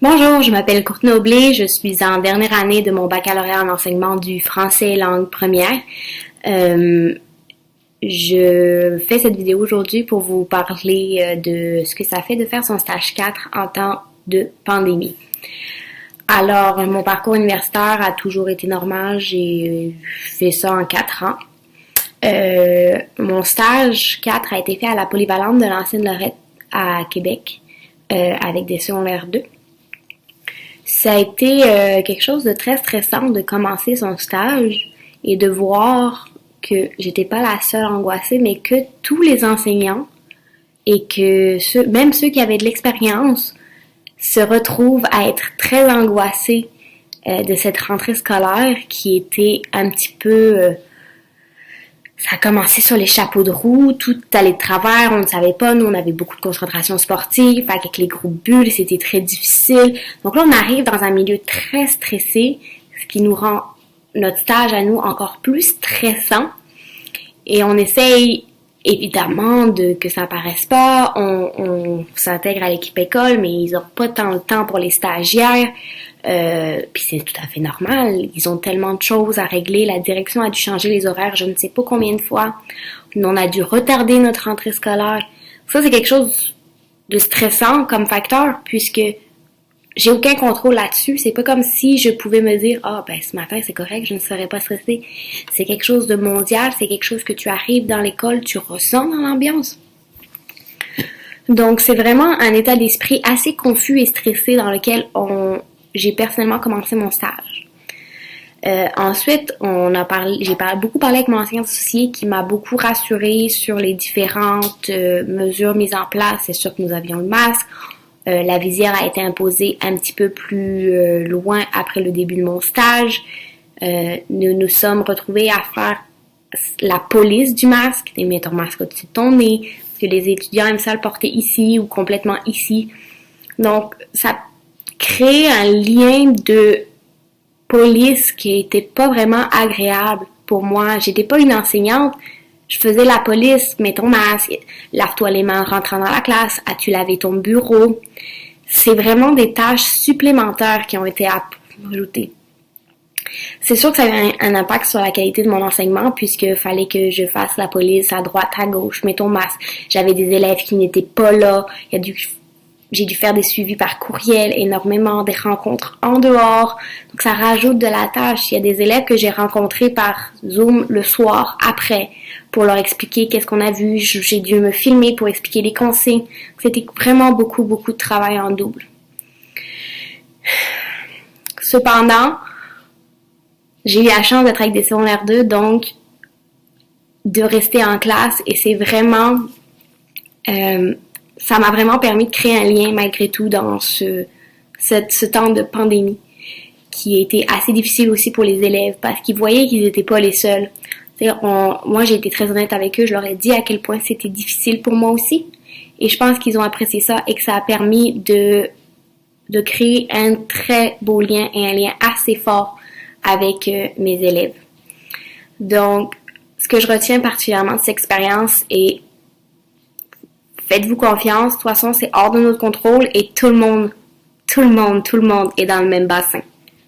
Bonjour, je m'appelle Courtney Aublé, je suis en dernière année de mon baccalauréat en enseignement du français langue première. Je fais cette vidéo aujourd'hui pour vous parler de ce que ça fait de faire son stage 4 en temps de pandémie. Alors, mon parcours universitaire a toujours été normal, j'ai fait ça en 4 ans. Mon stage 4 a été fait à la polyvalente de l'ancienne Lorette à Québec avec des secondaires 2. Ça a été quelque chose de très stressant de commencer son stage et de voir que j'étais pas la seule angoissée, mais que tous les enseignants et que même ceux qui avaient de l'expérience se retrouvent à être très angoissés de cette rentrée scolaire qui était un petit peu... ça a commencé sur les chapeaux de roue, tout allait de travers, on ne savait pas, nous on avait beaucoup de concentration sportive, avec les groupes bulles, c'était très difficile. Donc là on arrive dans un milieu très stressé, ce qui nous rend notre stage à nous encore plus stressant. Et on essaye évidemment que ça paraisse pas, on s'intègre à l'équipe école, mais ils n'ont pas tant le temps pour les stagiaires. Puis c'est tout à fait normal, ils ont tellement de choses à régler, la direction a dû changer les horaires je ne sais pas combien de fois, on a dû retarder notre rentrée scolaire. Ça c'est quelque chose de stressant comme facteur puisque j'ai aucun contrôle là-dessus, c'est pas comme si je pouvais me dire ce matin c'est correct, je ne serais pas stressée. C'est quelque chose de mondial, c'est quelque chose que tu arrives dans l'école, tu ressens dans l'ambiance. Donc c'est vraiment un état d'esprit assez confus et stressé dans lequel j'ai personnellement commencé mon stage. Ensuite, j'ai beaucoup parlé avec mon ancien associé qui m'a beaucoup rassurée sur les différentes mesures mises en place. C'est sûr que nous avions le masque. La visière a été imposée un petit peu plus loin après le début de mon stage. Nous nous sommes retrouvés à faire la police du masque. Mets ton masque au-dessus de ton nez. Parce que les étudiants aiment ça le porter ici ou complètement ici. Donc, ça crée un lien de police qui était pas vraiment agréable pour moi. J'étais pas une enseignante. Je faisais la police, mets ton masque, lave-toi les mains en rentrant dans la classe, as-tu lavé ton bureau? C'est vraiment des tâches supplémentaires qui ont été ajoutées. C'est sûr que ça avait un impact sur la qualité de mon enseignement puisque fallait que je fasse la police à droite, à gauche, mets ton masque. J'avais des élèves qui n'étaient pas là, j'ai dû faire des suivis par courriel, énormément, des rencontres en dehors. Donc, ça rajoute de la tâche. Il y a des élèves que j'ai rencontrés par Zoom le soir après pour leur expliquer qu'est-ce qu'on a vu. J'ai dû me filmer pour expliquer les consignes. C'était vraiment beaucoup, beaucoup de travail en double. Cependant, j'ai eu la chance d'être avec des secondaires 2, donc de rester en classe et c'est vraiment... ça m'a vraiment permis de créer un lien malgré tout dans ce temps de pandémie qui a été assez difficile aussi pour les élèves parce qu'ils voyaient qu'ils n'étaient pas les seuls. Moi, j'ai été très honnête avec eux, je leur ai dit à quel point c'était difficile pour moi aussi et je pense qu'ils ont apprécié ça et que ça a permis de créer un très beau lien et un lien assez fort avec mes élèves. Donc, ce que je retiens particulièrement de cette expérience est faites-vous confiance, de toute façon, c'est hors de notre contrôle et tout le monde est dans le même bassin.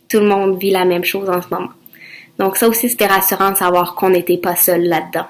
Tout le monde vit la même chose en ce moment. Donc ça aussi, c'était rassurant de savoir qu'on n'était pas seul là-dedans.